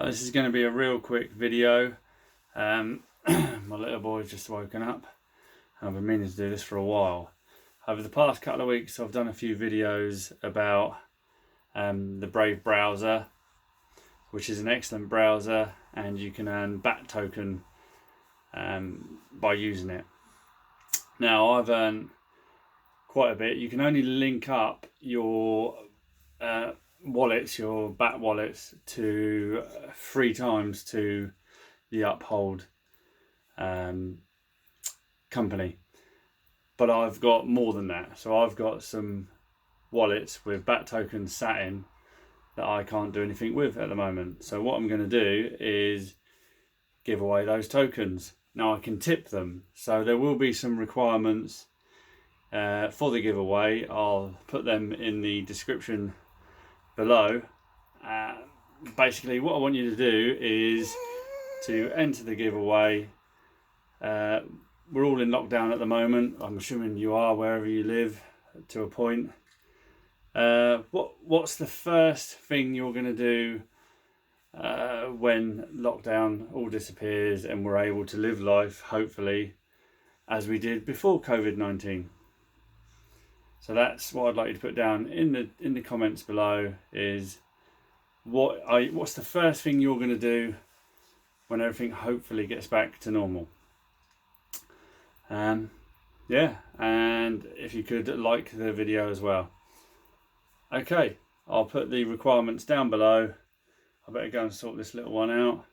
This is going to be a real quick video. My little boy's just woken up. I've been meaning to do this for a while. Over the past couple of weeks I've done a few videos about the Brave browser, which is an excellent browser, and you can earn BAT token by using it. Now I've earned quite a bit. You can only link up your wallets, your BAT wallets, to 3 times to the Uphold company, but I've got more than that. So I've got some wallets with BAT tokens sat in that I can't do anything with at the moment. So what I'm going to do is give away those tokens. Now I can tip them, so there will be some requirements for the giveaway. I'll put them in the description below. Basically what I want you to do is to enter the giveaway. We're all in lockdown at the moment. I'm assuming you are wherever you live to a point. What's the first thing you're going to do when lockdown all disappears and we're able to live life, hopefully, as we did before COVID-19? So that's what I'd like you to put down in the comments below. Is what's the first thing you're going to do when everything hopefully gets back to normal? Yeah, and if you could like the video as well. Okay, I'll put the requirements down below. I better go and sort this little one out.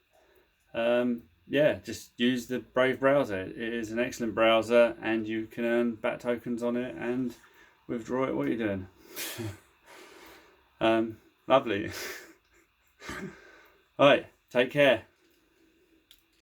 Yeah, just use the Brave browser. It is an excellent browser, and you can earn BAT tokens on it and withdraw it. What are you doing? Lovely. All right, take care.